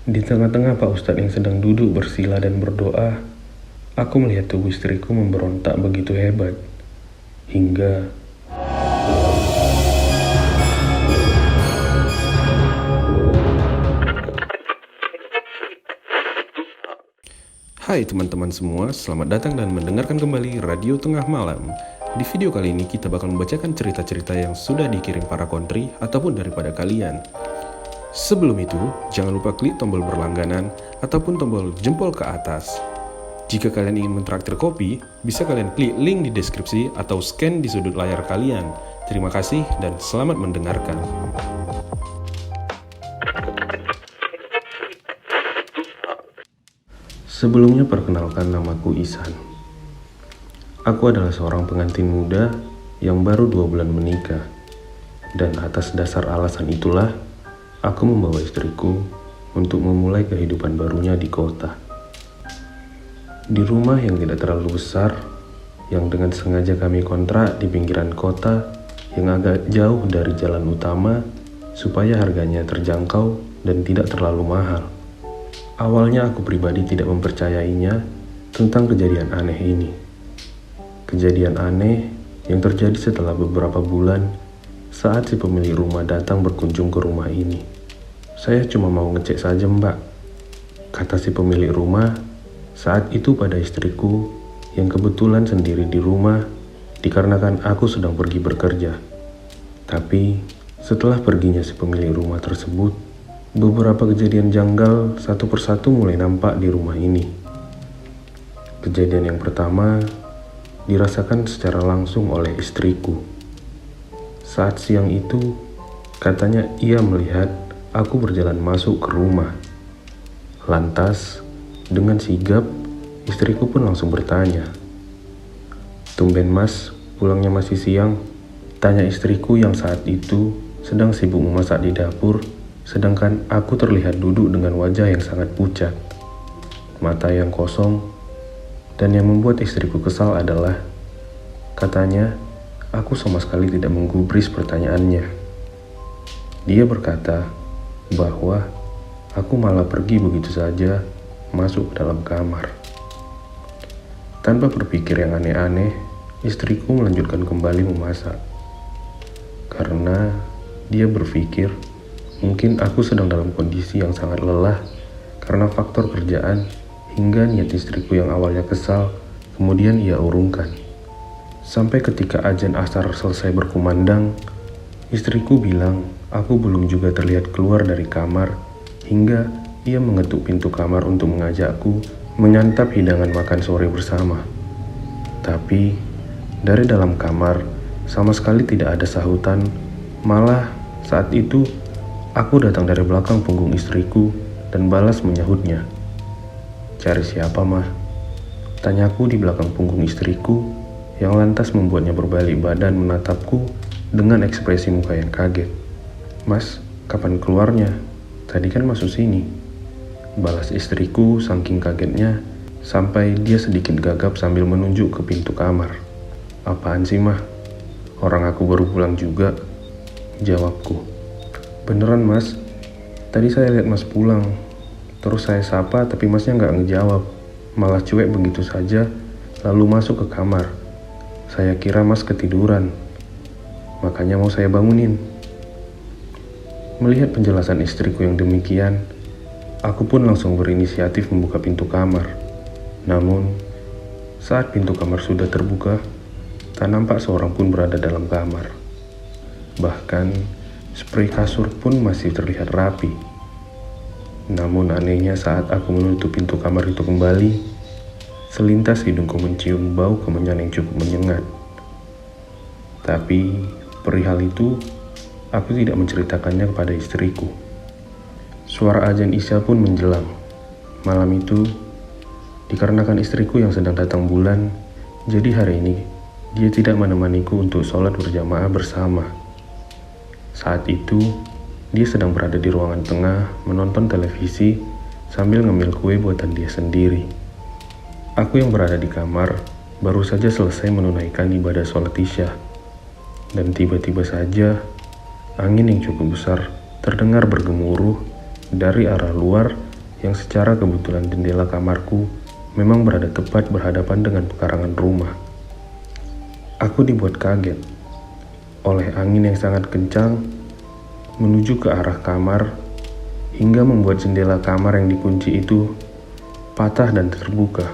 Di tengah-tengah Pak Ustadz yang sedang duduk bersila dan berdoa, aku melihat tubuh istriku memberontak begitu hebat. Hingga Hai teman-teman semua, selamat datang dan mendengarkan kembali Radio Tengah Malam. Di video kali ini kita bakal membacakan cerita-cerita yang sudah dikirim para kontri ataupun daripada kalian. Sebelum itu, jangan lupa klik tombol berlangganan ataupun tombol jempol ke atas. Jika kalian ingin mentraktir kopi, bisa kalian klik link di deskripsi atau scan di sudut layar kalian. Terima kasih dan selamat mendengarkan. Sebelumnya perkenalkan, namaku Ihsan. Aku adalah seorang pengantin muda yang baru 2 bulan menikah. Dan atas dasar alasan itulah, aku membawa istriku untuk memulai kehidupan barunya di kota. Di rumah yang tidak terlalu besar, yang dengan sengaja kami kontrak di pinggiran kota yang agak jauh dari jalan utama supaya harganya terjangkau dan tidak terlalu mahal. Awalnya aku pribadi tidak mempercayainya tentang kejadian aneh ini. Kejadian aneh yang terjadi setelah beberapa bulan saat si pemilik rumah datang berkunjung ke rumah ini. Saya cuma mau ngecek saja, Mbak, kata si pemilik rumah saat itu pada istriku yang kebetulan sendiri di rumah dikarenakan aku sedang pergi bekerja. Tapi setelah perginya si pemilik rumah tersebut, beberapa kejadian janggal satu persatu mulai nampak di rumah ini. Kejadian yang pertama dirasakan secara langsung oleh istriku. Saat siang itu, katanya ia melihat aku berjalan masuk ke rumah. Lantas, dengan sigap, istriku pun langsung bertanya, "Tumben Mas, pulangnya masih siang?" Tanya istriku yang saat itu sedang sibuk memasak di dapur. Sedangkan aku terlihat duduk dengan wajah yang sangat pucat, mata yang kosong, dan yang membuat istriku kesal adalah, katanya, aku sama sekali tidak menggubris pertanyaannya. Dia berkata bahwa aku malah pergi begitu saja masuk ke dalam kamar. Tanpa berpikir yang aneh-aneh, istriku melanjutkan kembali memasak. Karena dia berpikir mungkin aku sedang dalam kondisi yang sangat lelah karena faktor kerjaan hingga niat istriku yang awalnya kesal kemudian ia urungkan. Sampai ketika azan asar selesai berkumandang, istriku bilang aku belum juga terlihat keluar dari kamar hingga ia mengetuk pintu kamar untuk mengajakku menyantap hidangan makan sore bersama. Tapi dari dalam kamar sama sekali tidak ada sahutan, malah saat itu aku datang dari belakang punggung istriku dan balas menyahutnya. "Cari siapa, Mah?" Tanyaku di belakang punggung istriku yang lantas membuatnya berbalik badan menatapku dengan ekspresi muka yang kaget. "Mas, kapan keluarnya? Tadi kan masuk sini." Balas istriku saking kagetnya sampai dia sedikit gagap sambil menunjuk ke pintu kamar. "Apaan sih, Mah? Orang aku baru pulang juga," jawabku. "Beneran Mas, tadi saya lihat Mas pulang. Terus saya sapa tapi Masnya nggak ngejawab. Malah cuek begitu saja lalu masuk ke kamar. Saya kira Mas ketiduran. Makanya mau saya bangunin." Melihat penjelasan istriku yang demikian, aku pun langsung berinisiatif membuka pintu kamar. Namun, saat pintu kamar sudah terbuka, tak nampak seorang pun berada dalam kamar. Bahkan, sprei kasur pun masih terlihat rapi. Namun anehnya saat aku menutup pintu kamar itu kembali, selintas hidungku mencium bau kemenyan yang cukup menyengat. Tapi perihal itu, aku tidak menceritakannya kepada istriku. Suara azan Isya pun menjelang. Malam itu, dikarenakan istriku yang sedang datang bulan, jadi hari ini dia tidak menemaniku untuk sholat berjamaah bersama. Saat itu, dia sedang berada di ruangan tengah menonton televisi sambil ngemil kue buatan dia sendiri. Aku yang berada di kamar baru saja selesai menunaikan ibadah sholat Isya. Dan tiba-tiba saja, angin yang cukup besar terdengar bergemuruh dari arah luar yang secara kebetulan jendela kamarku memang berada tepat berhadapan dengan pekarangan rumah. Aku dibuat kaget oleh angin yang sangat kencang menuju ke arah kamar hingga membuat jendela kamar yang dikunci itu patah dan terbuka.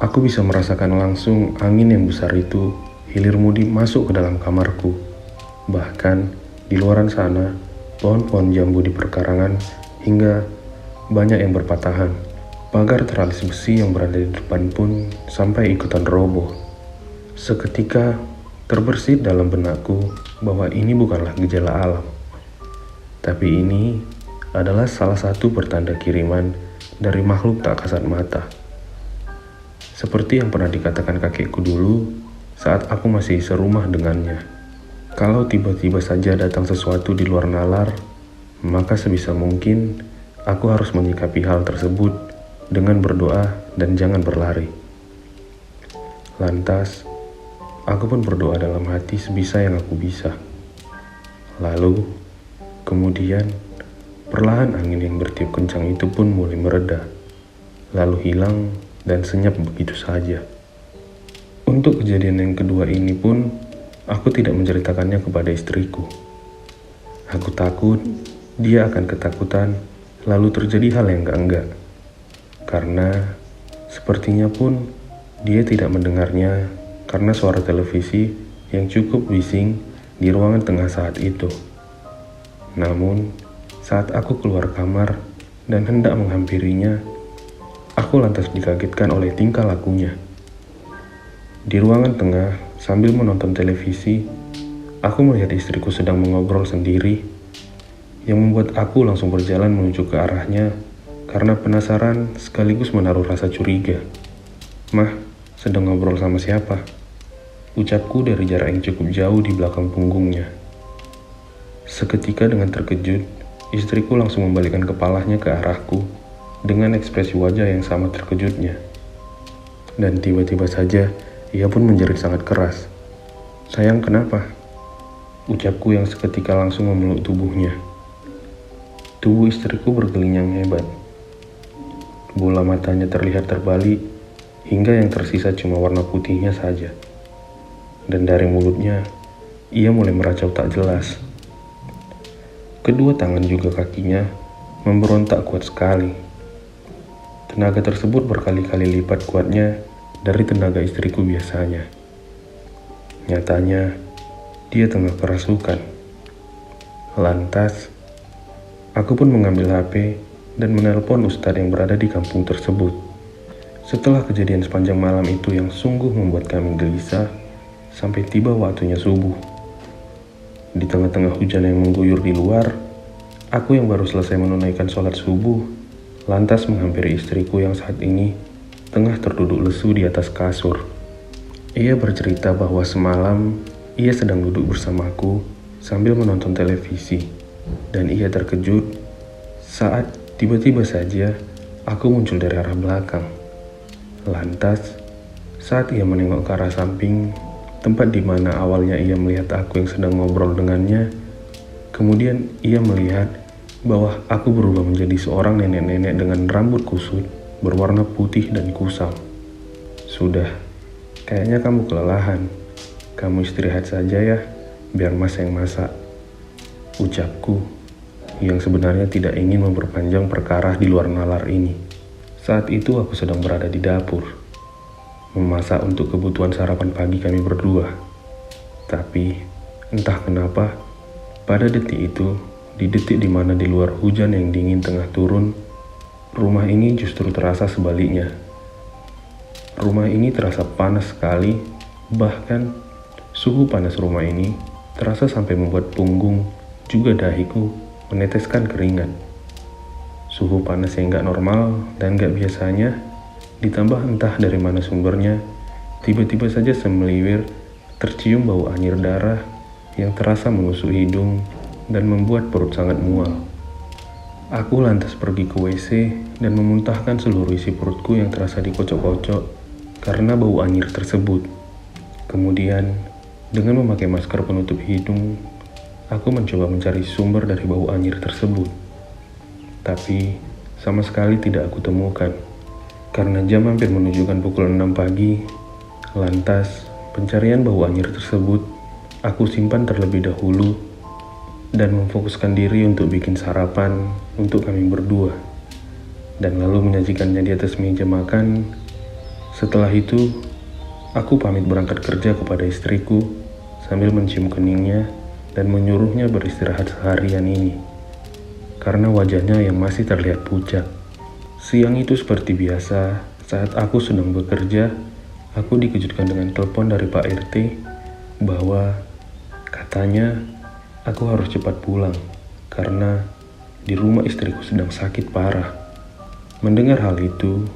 Aku bisa merasakan langsung angin yang besar itu hilir mudik masuk ke dalam kamarku. Bahkan di luaran sana, pohon-pohon jambu di perkarangan hingga banyak yang berpatahan. Pagar teralis besi yang berada di depan pun sampai ikutan roboh. Seketika terbersit dalam benakku bahwa ini bukanlah gejala alam, tapi ini adalah salah satu pertanda kiriman dari makhluk tak kasat mata. Seperti yang pernah dikatakan kakekku dulu saat aku masih serumah dengannya. Kalau tiba-tiba saja datang sesuatu di luar nalar, maka sebisa mungkin aku harus menyikapi hal tersebut dengan berdoa dan jangan berlari. Lantas, aku pun berdoa dalam hati sebisa yang aku bisa. Lalu, kemudian, perlahan angin yang bertiup kencang itu pun mulai mereda, lalu hilang dan senyap begitu saja. Untuk kejadian yang kedua ini pun, aku tidak menceritakannya kepada istriku. Aku takut dia akan ketakutan, lalu terjadi hal yang enggak-enggak. Karena sepertinya pun dia tidak mendengarnya karena suara televisi yang cukup bising di ruangan tengah saat itu. Namun, saat aku keluar kamar dan hendak menghampirinya, aku lantas dikagetkan oleh tingkah lakunya. Di ruangan tengah, sambil menonton televisi, aku melihat istriku sedang mengobrol sendiri, yang membuat aku langsung berjalan menuju ke arahnya karena penasaran sekaligus menaruh rasa curiga. "Mah, sedang ngobrol sama siapa?" ucapku dari jarak yang cukup jauh di belakang punggungnya. Seketika dengan terkejut, istriku langsung membalikkan kepalanya ke arahku dengan ekspresi wajah yang sama terkejutnya. Dan tiba-tiba saja, ia pun menjerit sangat keras. "Sayang, kenapa?" ucapku yang seketika langsung memeluk tubuhnya. Tubuh istriku bergelinyang hebat. Bola matanya terlihat terbalik, hingga yang tersisa cuma warna putihnya saja. Dan dari mulutnya, ia mulai meracau tak jelas. Kedua tangan juga kakinya memberontak kuat sekali. Tenaga tersebut berkali-kali lipat kuatnya dari tenaga istriku biasanya. Nyatanya, dia tengah kerasukan. Lantas, aku pun mengambil HP dan menelpon ustadz yang berada di kampung tersebut. Setelah kejadian sepanjang malam itu yang sungguh membuat kami gelisah, sampai tiba waktunya subuh. Di tengah-tengah hujan yang mengguyur di luar, aku yang baru selesai menunaikan sholat subuh, lantas menghampiri istriku yang saat ini tengah terduduk lesu di atas kasur. Ia bercerita bahwa semalam ia sedang duduk bersamaku sambil menonton televisi, dan ia terkejut saat tiba-tiba saja aku muncul dari arah belakang. Lantas, saat ia menengok ke arah samping, tempat di mana awalnya ia melihat aku yang sedang ngobrol dengannya, kemudian ia melihat bahwa aku berubah menjadi seorang nenek-nenek dengan rambut kusut berwarna putih dan kusam. "Sudah, kayaknya kamu kelelahan. Kamu istirahat saja ya, biar mas yang masak," ucapku yang sebenarnya tidak ingin memperpanjang perkara di luar nalar ini. Saat itu aku sedang berada di dapur, memasak untuk kebutuhan sarapan pagi kami berdua. Tapi, entah kenapa, pada detik itu, di detik dimana di luar hujan yang dingin tengah turun, rumah ini justru terasa sebaliknya. Rumah ini terasa panas sekali, bahkan suhu panas rumah ini terasa sampai membuat punggung juga dahiku meneteskan keringat. Suhu panas yang gak normal dan gak biasanya, ditambah entah dari mana sumbernya, tiba-tiba saja semeliwir tercium bau anyir darah yang terasa menusuk hidung dan membuat perut sangat mual. Aku lantas pergi ke WC dan memuntahkan seluruh isi perutku yang terasa dikocok-kocok karena bau anyir tersebut. Kemudian, dengan memakai masker penutup hidung, aku mencoba mencari sumber dari bau anyir tersebut. Tapi, sama sekali tidak aku temukan. Karena jam hampir menunjukkan pukul 6 pagi, lantas pencarian bau anyir tersebut aku simpan terlebih dahulu dan memfokuskan diri untuk bikin sarapan untuk kami berdua, dan lalu menyajikannya di atas meja makan. Setelah itu, aku pamit berangkat kerja kepada istriku sambil mencium keningnya dan menyuruhnya beristirahat seharian ini, karena wajahnya yang masih terlihat pucat. Siang itu seperti biasa, saat aku sedang bekerja, aku dikejutkan dengan telepon dari Pak RT bahwa katanya aku harus cepat pulang karena di rumah istriku sedang sakit parah. Mendengar hal itu,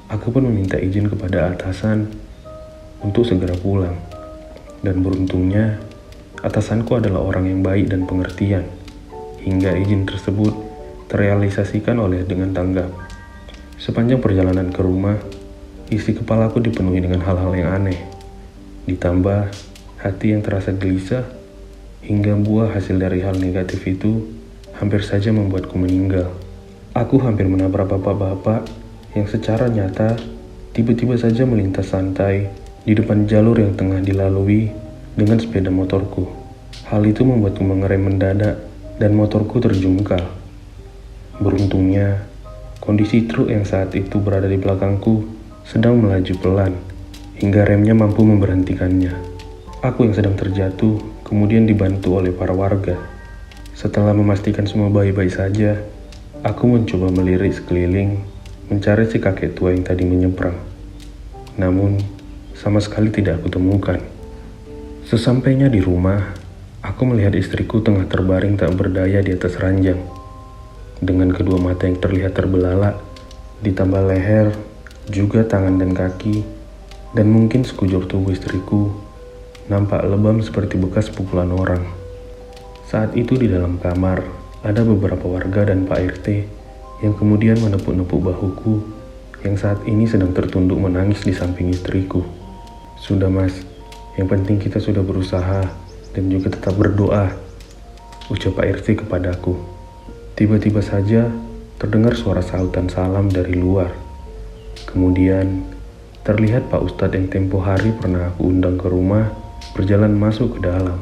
aku pun meminta izin kepada atasan untuk segera pulang. Dan beruntungnya, atasanku adalah orang yang baik dan pengertian, hingga izin tersebut terrealisasikan oleh dengan tanggap. Sepanjang perjalanan ke rumah, isi kepalaku dipenuhi dengan hal-hal yang aneh. Ditambah hati yang terasa gelisah, hingga buah hasil dari hal negatif itu hampir saja membuatku meninggal. Aku hampir menabrak bapak-bapak yang secara nyata tiba-tiba saja melintas santai di depan jalur yang tengah dilalui dengan sepeda motorku. Hal itu membuatku mengerem mendadak dan motorku terjungkal. Beruntungnya, kondisi truk yang saat itu berada di belakangku sedang melaju pelan, hingga remnya mampu memberhentikannya. Aku yang sedang terjatuh kemudian dibantu oleh para warga. Setelah memastikan semua baik-baik saja, aku mencoba melirik sekeliling, mencari si kakek tua yang tadi menyeberang. Namun, sama sekali tidak aku temukan. Sesampainya di rumah, aku melihat istriku tengah terbaring tak berdaya di atas ranjang. Dengan kedua mata yang terlihat terbelalak, ditambah leher, juga tangan dan kaki, dan mungkin sekujur tubuh istriku nampak lebam seperti bekas pukulan orang. Saat itu di dalam kamar, ada beberapa warga dan Pak RT yang kemudian menepuk-nepuk bahuku yang saat ini sedang tertunduk menangis di samping istriku. "Sudah mas, yang penting kita sudah berusaha dan juga tetap berdoa," ucap Pak RT kepadaku. Tiba-tiba saja terdengar suara sahutan salam dari luar. Kemudian terlihat Pak Ustadz yang tempo hari pernah aku undang ke rumah berjalan masuk ke dalam.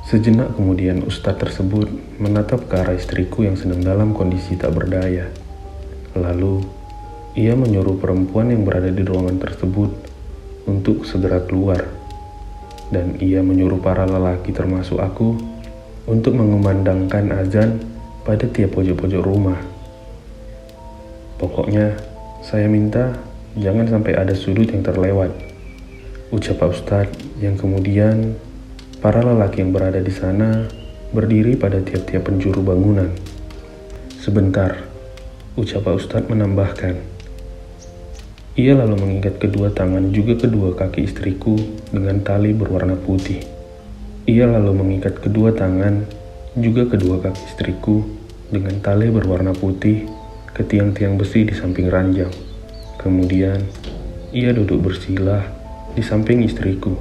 Sejenak kemudian Ustadz tersebut menatap ke arah istriku yang sedang dalam kondisi tak berdaya. Lalu ia menyuruh perempuan yang berada di ruangan tersebut untuk segera keluar. Dan ia menyuruh para lelaki termasuk aku untuk mengumandangkan azan pada tiap pojok-pojok rumah. "Pokoknya saya minta jangan sampai ada sudut yang terlewat," ucap Pak Ustadz, yang kemudian para lelaki yang berada di sana berdiri pada tiap-tiap penjuru bangunan. "Sebentar," ucap Pak Ustadz menambahkan. Ia lalu mengikat kedua tangan juga kedua kaki istriku dengan tali berwarna putih. Ia lalu mengikat kedua tangan juga kedua kaki istriku dengan tali berwarna putih ke tiang-tiang besi di samping ranjang. Kemudian ia duduk bersila di samping istriku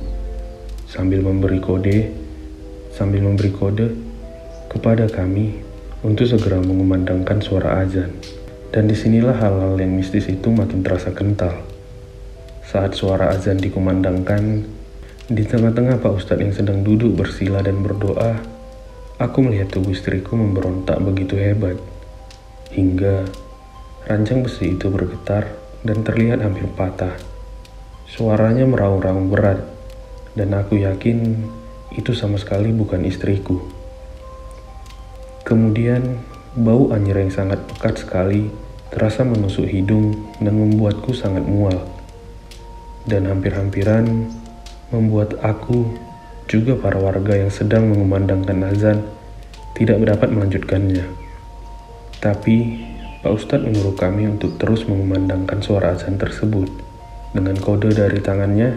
sambil memberi kode kepada kami untuk segera mengumandangkan suara azan. Dan disinilah hal-hal yang mistis itu makin terasa kental. Saat suara azan dikumandangkan, di tengah-tengah Pak Ustadz yang sedang duduk bersila dan berdoa, aku melihat tubuh istriku memberontak begitu hebat, hingga ranjang besi itu bergetar dan terlihat hampir patah. Suaranya meraung-raung berat, dan aku yakin itu sama sekali bukan istriku. Kemudian, bau anyir yang sangat pekat sekali terasa menusuk hidung dan membuatku sangat mual. Dan hampir-hampiran membuat aku juga para warga yang sedang mengumandangkan azan tidak dapat melanjutkannya. Tapi Pak Ustadz menyuruh kami untuk terus mengumandangkan suara azan tersebut dengan kode dari tangannya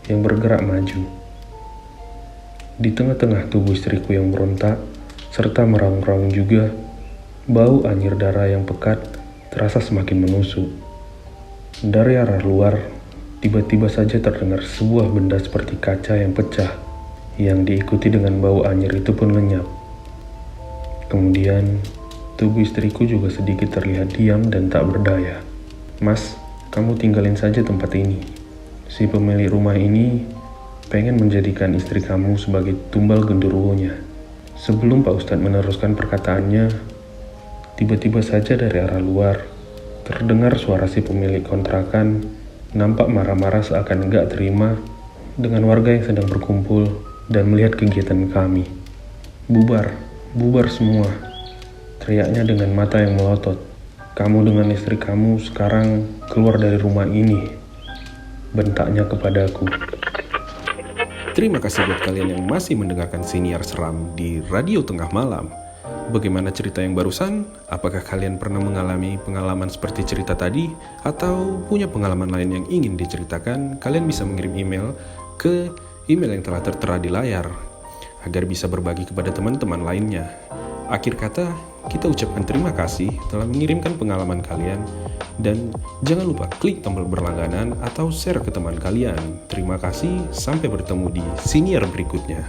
yang bergerak maju. Di tengah-tengah tubuh istriku yang berontak serta meraung-raung juga, bau anyir darah yang pekat terasa semakin menusuk. Dari arah luar, tiba-tiba saja terdengar sebuah benda seperti kaca yang pecah, yang diikuti dengan bau anyir itu pun lenyap. Kemudian, Tubuh istriku juga sedikit terlihat diam dan tak berdaya. Mas, kamu tinggalin saja tempat ini. Si pemilik rumah ini pengen menjadikan istri kamu sebagai tumbal genderuwonya. Sebelum Pak Ustadz meneruskan perkataannya, tiba-tiba saja dari arah luar, terdengar suara si pemilik kontrakan, nampak marah-marah seakan gak terima dengan warga yang sedang berkumpul dan melihat kegiatan kami. Bubar, bubar semua, teriaknya dengan mata yang melotot. Kamu dengan istri kamu sekarang keluar dari rumah ini, bentaknya kepadaku. Terima kasih buat kalian yang masih mendengarkan Siniar Seram di Radio Tengah Malam. Bagaimana cerita yang barusan? Apakah kalian pernah mengalami pengalaman seperti cerita tadi? Atau punya pengalaman lain yang ingin diceritakan? Kalian bisa mengirim email ke email yang telah tertera di layar agar bisa berbagi kepada teman-teman lainnya. Akhir kata, kita ucapkan terima kasih telah mengirimkan pengalaman kalian dan jangan lupa klik tombol berlangganan atau share ke teman kalian. Terima kasih, sampai bertemu di siniar berikutnya.